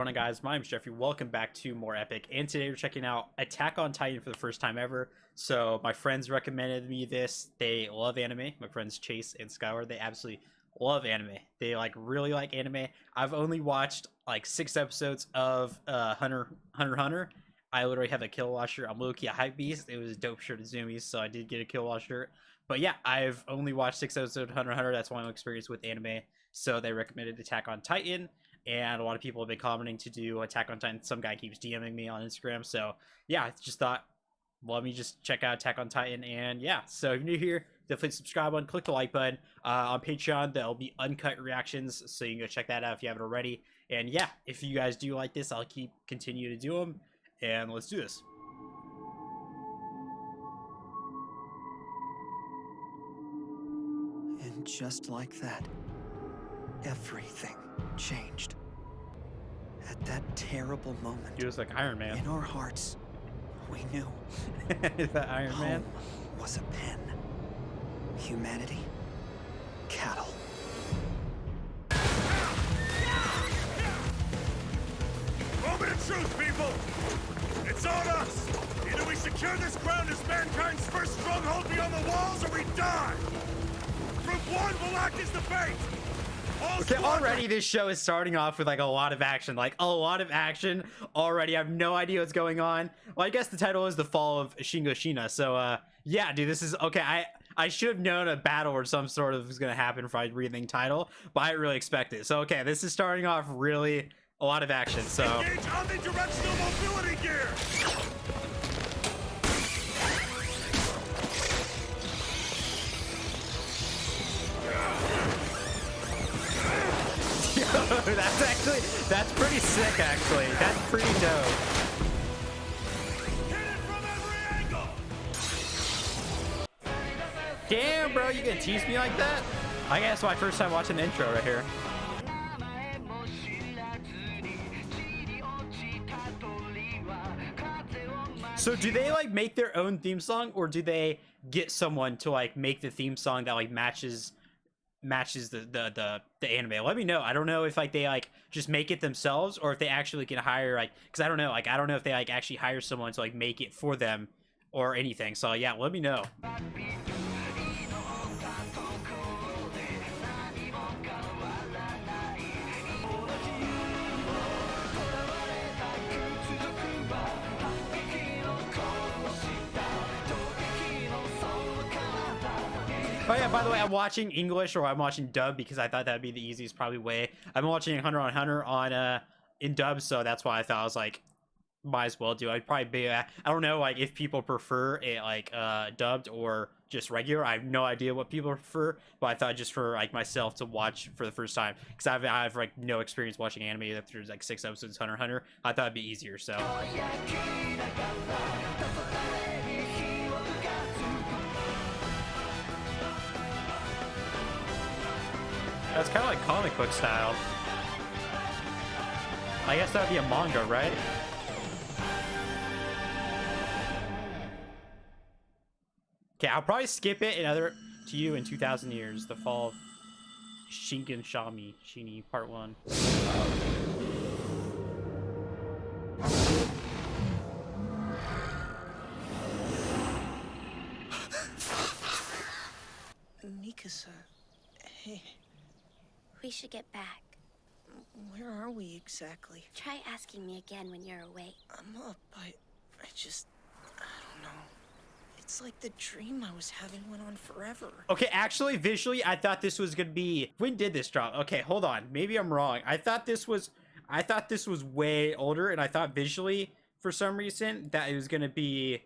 Morning guys, my name's Jeffrey. Welcome back to More Epic, and today we're checking out Attack on Titan for the first time ever. So my friends recommended me this. They love anime. My friends Chase and Skyward, they absolutely love anime. They really like anime. I've only watched like 6 episodes of Hunter x Hunter. I literally have a Killua shirt. I'm low-key a hype beast. It was a dope shirt at Zoomies, so I did get a Killua shirt. But yeah, I've only watched 6 episodes of Hunter x Hunter. That's my own experience with anime. So they recommended Attack on Titan, and a lot of people have been commenting to do Attack on Titan. Some guy keeps DMing me on Instagram. So yeah, I just thought, let me just check out Attack on Titan. And yeah, so if you're new here, definitely subscribe button, click the like button. On Patreon, there'll be uncut reactions, so you can go check that out if you haven't already. And yeah, if you guys do like this, I'll continue to do them. And let's do this. And just like that, everything changed. At that terrible moment, He was like Iron Man. in our hearts, we knew Is that Iron Man? home was a pen. Humanity, cattle. Moment of truth, people! It's on us! Either we secure this ground as mankind's first stronghold beyond the walls, or we die! Group 1 will act as the bait! Okay, already this show is starting off with like a lot of action. Already. I have no idea what's going on. Well, I guess the title is The Fall of Shiganshina. So yeah, dude, this is okay. I should have known a battle or some sort of was gonna happen if I read the title, but I didn't really expect it. So okay, this is starting off really a lot of action. So Engage omnidirectional mobility gear! that's pretty sick actually. That's pretty dope. Hit it from every angle! Damn, bro, you gonna tease me like that? I guess my first time watching the intro right here. So do they like make their own theme song, or do they get someone to like make the theme song that like matches the anime? Let me know. I don't know if like they like just make it themselves, or if they actually can hire like, because I don't know, I don't know if they like actually hire someone to like make it for them or anything. So yeah, let me know. Oh yeah, by the way, I'm watching English, or I'm watching dub, because I thought that'd be the easiest probably way. I'm watching Hunter x Hunter on in dub, so that's why I thought I was like, might as well do. I'd probably be I don't know like if people prefer it like dubbed or just regular. I have no idea what people prefer, but I thought just for like myself to watch for the first time, because I've like no experience watching anime after like 6 episodes of Hunter x Hunter. I thought it'd be easier. So that's kind of like comic book style. I guess that would be a manga, right? Okay, I'll probably skip it to you in 2,000 years. The Fall of Shini Part 1. Mikasa, hey, We should get back. where are we exactly? Try asking me again when you're awake. I'm up, I don't know. It's like the dream I was having went on forever. Okay, actually, visually, I thought this was gonna be. When did this drop? Okay, hold on. Maybe I'm wrong. I thought this was way older, and I thought visually, for some reason, that it was gonna be.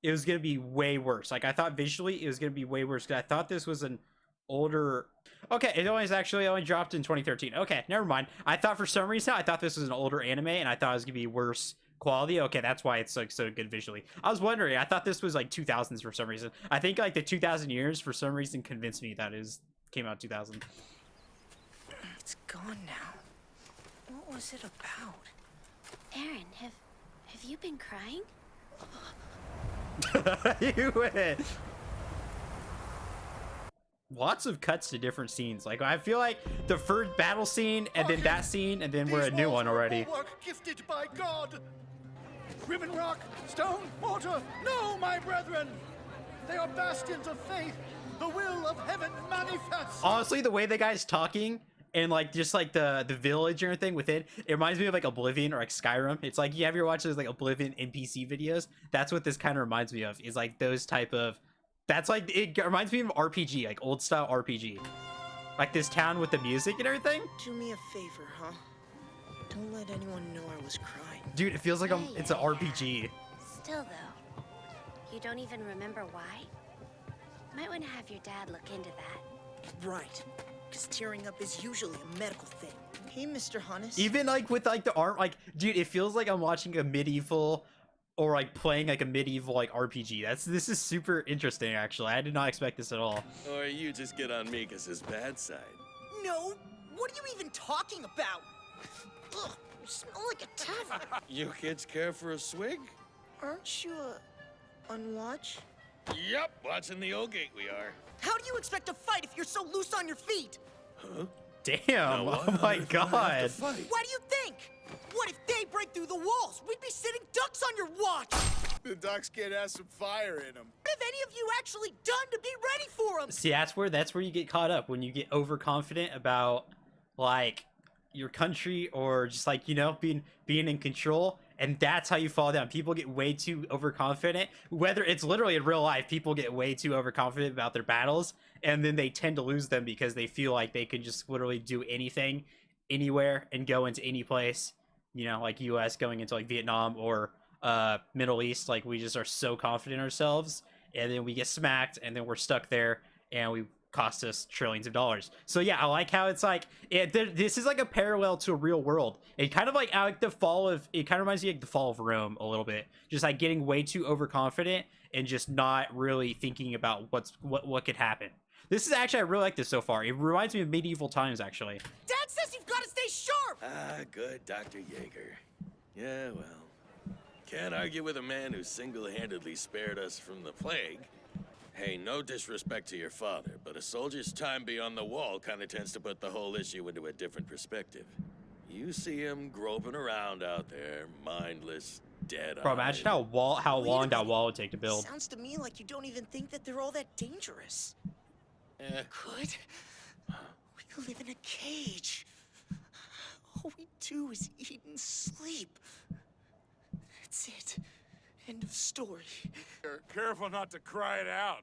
It was gonna be way worse. Like I thought visually, it was gonna be way worse, because I thought this was an older. Okay, it only dropped in 2013. Okay, never mind. I thought for some reason I thought this was an older anime, and I thought it was gonna be worse quality. Okay, that's why it's like so good visually. I was wondering. I thought this was like 2000s for some reason. I think like the 2000 years for some reason convinced me that it came out 2000. It's gone now. What was it about? Aaron, have you been crying? You win. lots of cuts to different scenes. Like I feel like the first battle scene and then that scene and then we're a new one already. Gifted by God. Ribbon rock, stone, mortar. No, my brethren. They are bastions of faith. The will of heaven manifests. Honestly, the way the guy's talking and like just like the village and everything within, it reminds me of like Oblivion or like Skyrim. It's like you ever watch those like Oblivion NPC videos? That's what this kind of reminds me of. Is like those type of. That's like it reminds me of RPG, like old style RPG. Like this town with the music and everything. Do me a favor, huh? Don't let anyone know I was crying. Dude, it feels like it's an RPG. Still, though, you don't even remember why? Might want to have your dad look into that. Right. Because tearing up is usually a medical thing. Hey, Mr. Hannes. Even like with like the art, like dude, it feels like I'm watching a medieval or like playing like a medieval like RPG. This is super interesting actually. I did not expect this at all. Or you just get on Mika's bad side. No. What are you even talking about? Ugh, you smell like a tavern. You kids care for a swig? Aren't you on watch? Yep, watching the old gate we are. How do you expect to fight if you're so loose on your feet? Huh? Damn! Now, Oh my god! What do you think? What if they break through the walls? We'd be sitting ducks on your watch. The ducks kid has some fire in them. What have any of you actually done to be ready for them? See, that's where you get caught up when you get overconfident about like your country or just like being in control, and that's how you fall down. People get way too overconfident. Whether it's literally in real life, people get way too overconfident about their battles, and then they tend to lose them because they feel like they can just literally do anything, anywhere, and go into any place. Like U.S. going into like Vietnam or Middle East. Like we just are so confident in ourselves, and then we get smacked, and then we're stuck there, and we cost us trillions of dollars. So yeah, I like how it's like this is like a parallel to a real world. It kind of like the fall of it kind of reminds me of the fall of Rome a little bit, just like getting way too overconfident and just not really thinking about what could happen. This is actually, I really like this so far. It reminds me of medieval times actually. Dad says you've got to stay sharp. Ah, good, Dr. Yeager. Yeah, well, can't argue with a man who single-handedly spared us from the plague. Hey, no disrespect to your father, but a soldier's time beyond the wall kind of tends to put the whole issue into a different perspective. You see him groping around out there, mindless, dead-eyed. Bro, imagine how long that wall would take to build. Sounds to me like you don't even think that they're all that dangerous. Good. We could live in a cage. All we do is eat and sleep. That's it. End of story. Careful not to cry it out.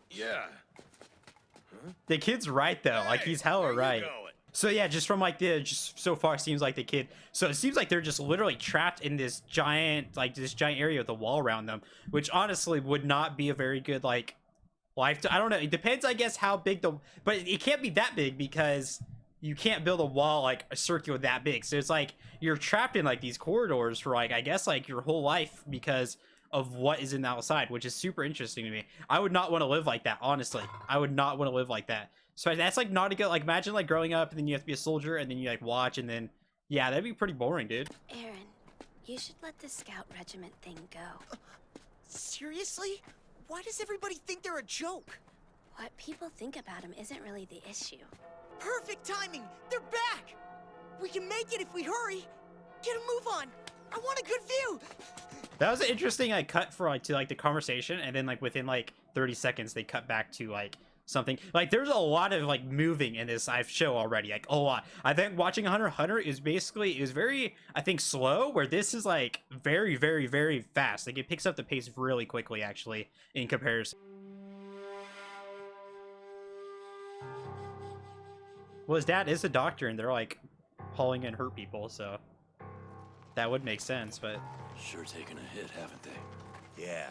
Yeah. The kid's right though. Like he's hella where you right. going? So yeah, just from like just so far seems like the kid. So it seems like they're just literally trapped in this giant area with a wall around them, which honestly would not be a very good like life. I don't know. It depends, I guess, how big but it can't be that big because you can't build a wall like a circular that big. So it's like you're trapped in like these corridors for like I guess like your whole life because of what is in the outside, which is super interesting to me. I would not want to live like that, honestly. I would not want to live like that. So that's like not a good like imagine like growing up and then you have to be a soldier and then you like watch and then yeah, that'd be pretty boring, dude. Aaron, you should let the scout regiment thing go. Seriously? Why does everybody think they're a joke? What people think about him isn't really the issue. Perfect timing! They're back! We can make it if we hurry! Get a move on! I want a good view! That was an interesting like cut for like to like the conversation and then like within like 30 seconds they cut back to like something. Like there's a lot of like moving in this show already, like a lot. I think watching Hunter x Hunter is very I think slow, where this is like very very very fast. Like it picks up the pace really quickly actually in comparison. Well, his dad is a doctor and they're like hauling in hurt people, so that would make sense, but Sure taken a hit, haven't they? Yeah.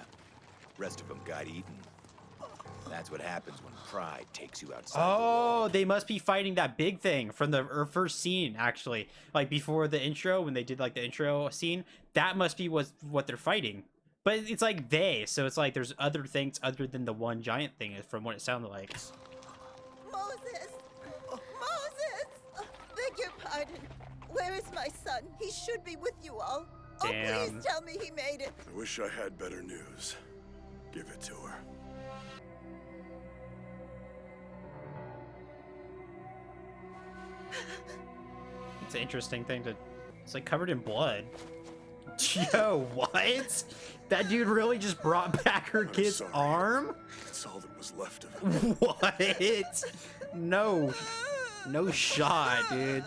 Rest of them got eaten. That's what happens when pride takes you outside. oh, they must be fighting that big thing from the first scene actually. Like before the intro when they did like the intro scene, that must be what they're fighting. But it's like so it's like there's other things other than the one giant thing from what it sounded like. Moses! Moses! Beg your pardon. Where is my son? He should be with you all. Oh, Damn. please tell me he made it. I wish I had better news. Give it to her. It's an interesting thing to. It's like covered in blood. Yo, what? That dude really just brought back her kid's arm? That's all that was left of it. What? No. No shot, dude.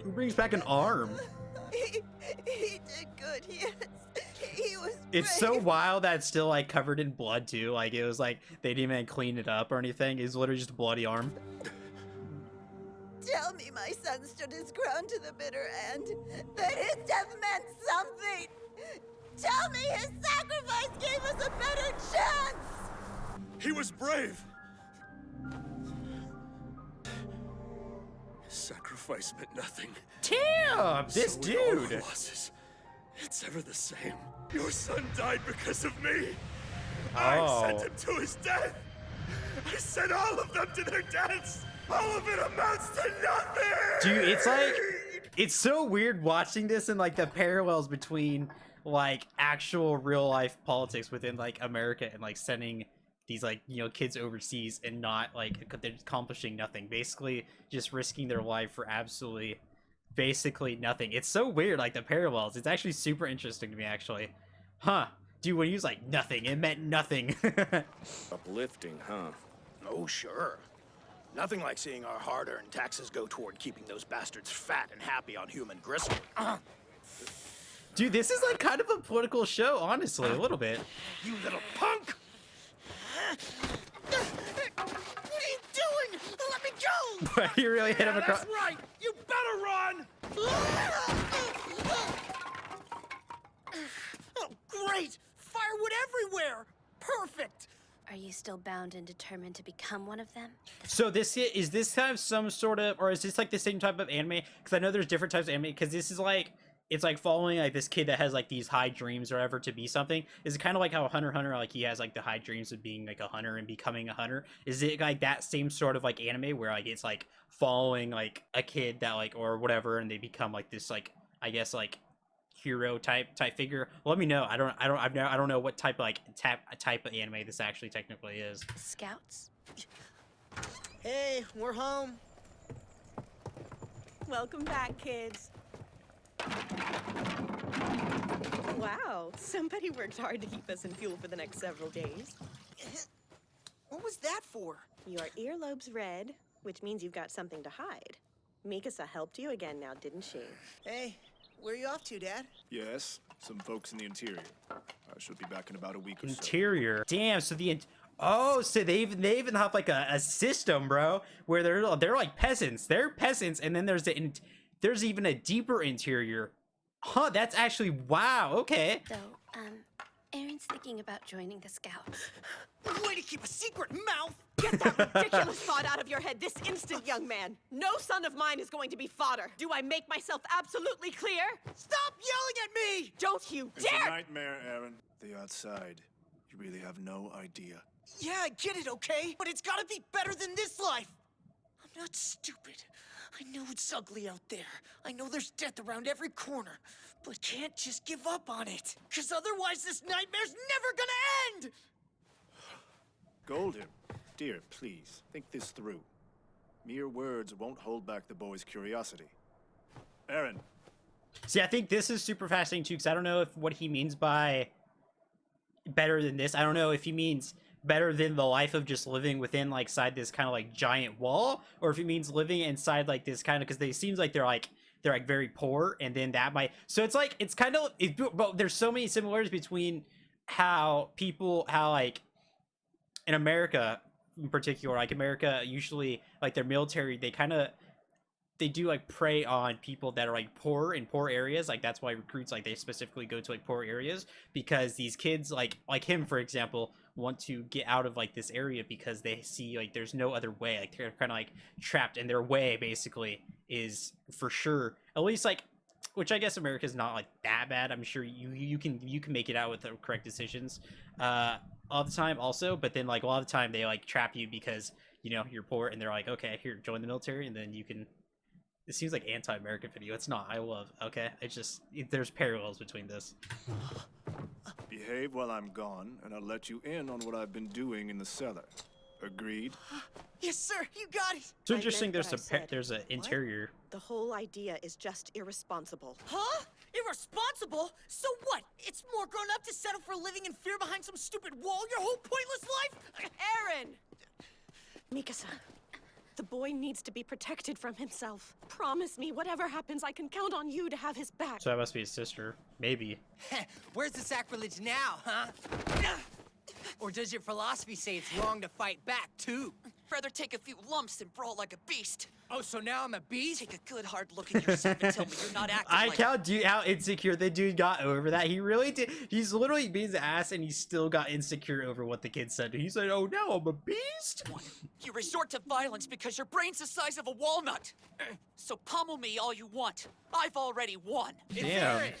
Who brings back an arm? He did good, yes. He was It's so brave. wild that it's still like covered in blood too. Like it was like they didn't even clean it up or anything. It's literally just a bloody arm. Tell me my son stood his ground to the bitter end. That his death meant something. Tell me his sacrifice gave us a better chance. He was brave. His sacrifice meant nothing. Damn, this So with all our dude. losses, it's ever the same. Your son died because of me. Oh. I sent him to his death. I sent all of them to their deaths. All of it amounts to nothing. Dude, it's like it's so weird watching this and like the parallels between like actual real life politics within like America and like sending these like, you know, kids overseas and not like they're accomplishing nothing, basically just risking their life for absolutely basically nothing. It's so weird, like the parallels. It's actually super interesting to me, actually. Huh. Dude, when he was like nothing, it meant nothing. Uplifting, huh? Oh, sure. Nothing like seeing our hard-earned taxes go toward keeping those bastards fat and happy on human gristle. Dude, this is like kind of a political show, honestly, a little bit. You little punk! What are you doing? Let me go! You really hit him across. That's right! You better run! Oh, great! Firewood everywhere! Perfect! Are you still bound and determined to become one of them? So is this kind of some sort of, or is this like the same type of anime? Because I know there's different types of anime. Because this is like, it's like following like this kid that has like these high dreams or whatever to be something. Is it kind of like how Hunter x Hunter, like he has like the high dreams of being like a hunter and becoming a hunter? Is it like that same sort of like anime where like it's like following like a kid that like or whatever and they become like this like I guess like hero type figure? Let me know. I don't know what type of like type of anime this actually technically is. Scouts? Hey, we're home. Welcome back, kids. Wow, somebody worked hard to keep us in fuel for the next several days. What was that for? Your earlobes red, which means you've got something to hide. Mikasa helped you again now, didn't she? Hey, where are you off to, Dad? Yes, some folks in the interior. I should be back in about a week or so. Interior. Damn. So so they even have like a system, bro, where they're like peasants. They're peasants, and then there's even a deeper interior. Huh? That's actually wow. Okay. Though, Aaron's thinking about joining the Scouts. Way to keep a secret, mouth! Get that ridiculous thought out of your head this instant, young man. No son of mine is going to be fodder. Do I make myself absolutely clear? Stop yelling at me! Don't you It's a dare! nightmare, Aaron. The outside. You really have no idea. Yeah, I get it, okay? But it's gotta be better than this life! I'm not stupid. I know it's ugly out there. I know there's death around every corner. But can't just give up on it. Cause otherwise this nightmare's never gonna end! Golden, dear, please, think this through. Mere words won't hold back the boy's curiosity. Aaron. See, I think this is super fascinating too, because I don't know what he means by better than this. I don't know if he means better than the life of just living within like side this kind of like giant wall, or if he means living inside like this kind of, because they seems like they're like very poor, and then that might, so it's like it's kind of but there's so many similarities between how like in America in particular, like America usually like their military, they do like prey on people that are like poor in poor areas. Like that's why recruits, like they specifically go to like poor areas, because these kids like him, for example, want to get out of like this area because they see like there's no other way. Like they're kind of like trapped, and their way basically is for sure, at least like, which I guess America's not like that bad. I'm sure you can make it out with the correct decisions all the time also, but then like a lot of the time they like trap you because you know you're poor, and they're like, okay, here, join the military, and then you can. It seems like anti-American video. It's not. I love. Okay, it's just there's parallels between this. Behave while I'm gone, and I'll let you in on what I've been doing in the cellar. Agreed? Yes, sir. You got it. So I interesting. meant what I said. There's an interior. The whole idea is just irresponsible. Huh? Irresponsible? So what? It's more grown up to settle for living in fear behind some stupid wall your whole pointless life? Aaron! Mikasa, the boy needs to be protected from himself. Promise me, whatever happens, I can count on you to have his back. So that must be his sister. Maybe. Where's the sacrilege now, huh? Or does your philosophy say it's wrong to fight back, too? Rather take a few lumps than brawl like a beast. Oh, so now I'm a beast? Take a good hard look at yourself and tell me you're not acting I like... can't do how insecure the dude got over that. He really did. He's literally being his ass, and he still got insecure over what the kid said. He said, "Oh, now I'm a beast." You resort to violence because your brain's the size of a walnut. So pummel me all you want. I've already won. It's Damn. Aaron.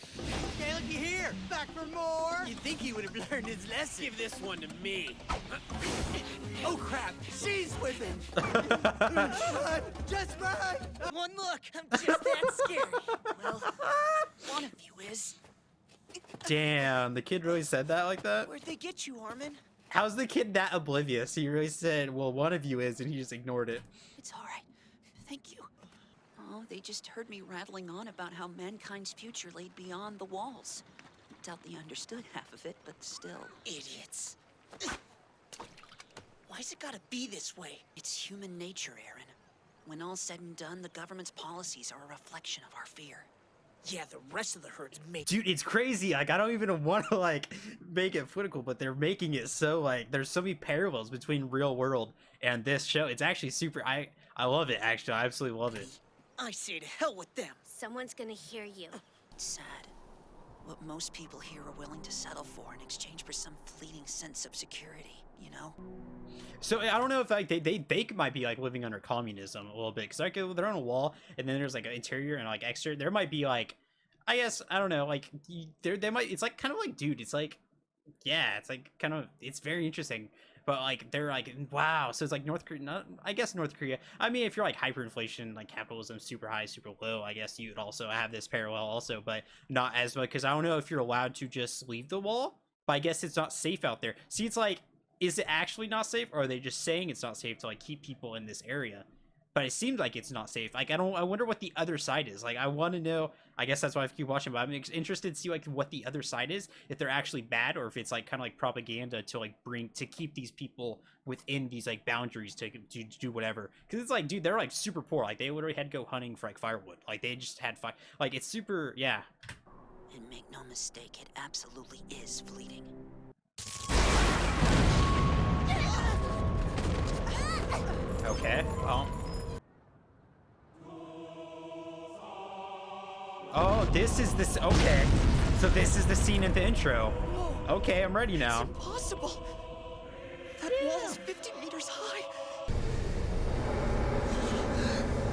Hey, looky here. Back for more? You'd think he would have learned his lesson. Give this one to me. Oh, crap. She's with him. Run. Just run. One look, I'm just that scary. Well, one of you is. Damn, the kid really said that like that? Where'd they get you, Armin? How's the kid that oblivious? He really said, "Well, one of you is," and he just ignored it. It's all right. Thank you. Oh, they just heard me rattling on about how mankind's future laid beyond the walls. Doubt they understood half of it, but still. Idiots. Why's it gotta be this way? It's human nature, Aaron. When all's said and done, the government's policies are a reflection of our fear. Yeah, the rest of the herd's made. Dude, it's crazy. Like, I don't even want to like make it political, but they're making it so like there's so many parallels between real world and this show. It's actually super. I love it. Actually, I absolutely love it. I say to hell with them. Someone's gonna hear you. It's sad. What most people here are willing to settle for in exchange for some fleeting sense of security, you know? So I don't know if like they might be like living under communism a little bit, because like they're on a wall and then there's like an interior and like exterior. There might be like, I guess I don't know, like they might. It's like kind of like, dude, it's like, yeah, it's like kind of, it's very interesting. But like they're like, wow, so it's like North Korea. Not, I guess North Korea. I mean, if you're like hyperinflation, like capitalism, super high, super low, I guess you would also have this parallel also, but not as much, because I don't know if you're allowed to just leave the wall. But I guess it's not safe out there. See, it's like, is it actually not safe, or are they just saying it's not safe to like keep people in this area? But it seems like it's not safe. Like, I wonder what the other side is. Like, I want to know. I guess that's why I keep watching, but I'm interested to see like what the other side is, if they're actually bad, or if it's like kind of like propaganda to like to keep these people within these like boundaries to do whatever. Because it's like, dude, they're like super poor. Like, they literally had to go hunting for like firewood. Like, they just had fire. Like, it's super, yeah. And make no mistake, it absolutely is fleeting. Okay. Well. Oh, this is this. Okay. So this is the scene in the intro. Okay, I'm ready now. It's impossible. That wall is 50 meters high.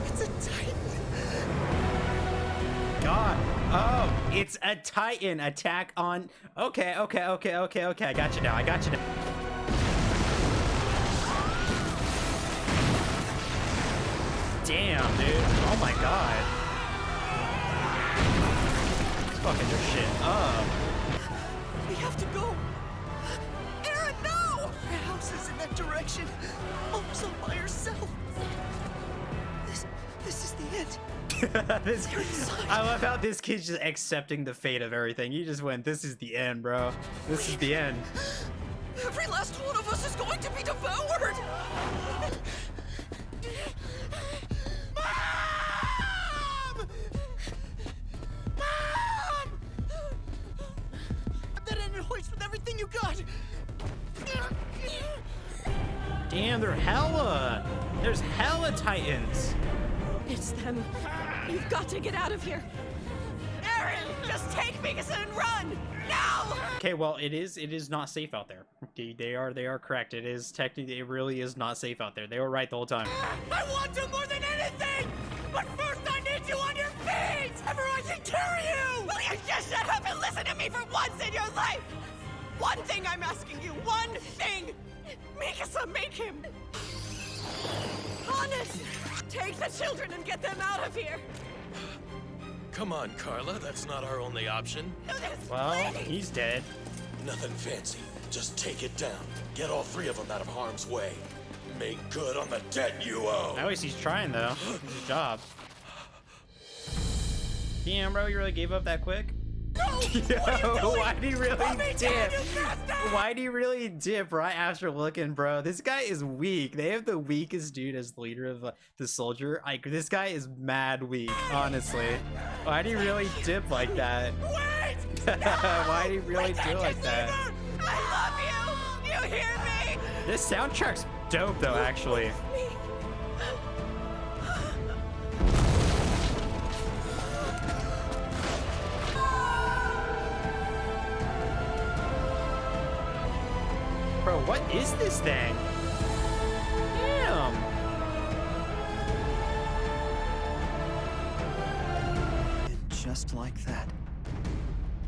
It's a titan. God. Oh, it's a Titan attack on. Okay. I got you now. Damn, dude. Oh my god. He's fucking their shit up. We have to go. Aaron, no! Our house is in that direction. Mom's all by herself. This is the end. I love how this kid's just accepting the fate of everything. He just went, this is the end, bro. This is the end. Every last one of us is going to be devoured. Mom! Mom! That ended hoist with everything you got. Damn, there's hella Titans. It's them. You've got to get out of here. Aaron, just take Mikasa and run! Now! Okay, well, it is not safe out there. They are correct. It is technically, it really is not safe out there. They were right the whole time. I want you more than anything! But first I need you on your feet! Ever I can carry you! Will you just shut up and listen to me for once in your life? One thing I'm asking you, one thing! Mikasa, make him! Honest! Take the children and get them out of here! Come on, Carla, that's not our only option. Well, he's dead. Nothing fancy. Just take it down. Get all three of them out of harm's way. make good on the debt you owe. At least he's trying, though. It's his job. Damn, bro, you really gave up that quick? No! Yo, why'd he really dip? Why'd he really dip right after looking, bro? This guy is weak. They have the weakest dude as the leader of the soldier. Like, this guy is mad weak, honestly. Why'd he really dip like that? Wait! Why'd he really do like that? I love you! You hear me? This soundtrack's dope, though, actually. Bro, what is this thing? Damn. And just like that,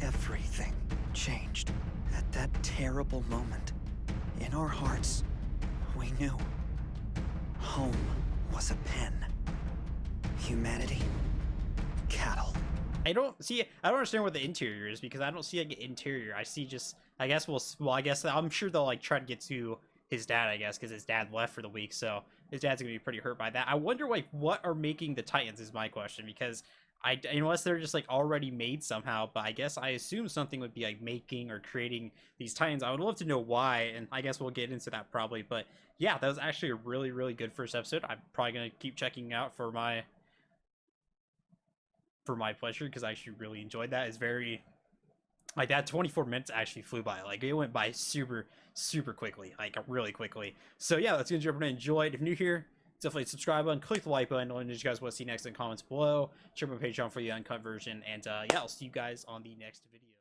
everything changed. At that terrible moment, in our hearts, we knew home was a pen. Humanity, cattle. I don't understand what the interior is, because I don't see like an interior. I see just, I guess I guess I'm sure they'll like try to get to his dad, I guess, because his dad left for the week, so his dad's gonna be pretty hurt by that. I wonder like what are making the Titans is my question, because unless they're just like already made somehow, but I guess I assume something would be like making or creating these Titans. I would love to know why, and I guess we'll get into that probably. But yeah, that was actually a really, really good first episode. I'm probably gonna keep checking out for my pleasure, because I actually really enjoyed that. It's very like that 24 minutes actually flew by. Like it went by super quickly, like really quickly. So yeah, that's gonna jump in and enjoy it. If you're new here, definitely subscribe button, click the like button, and you guys want to see next in the comments below. Check my Patreon for the uncut version, and yeah, I'll see you guys on the next video.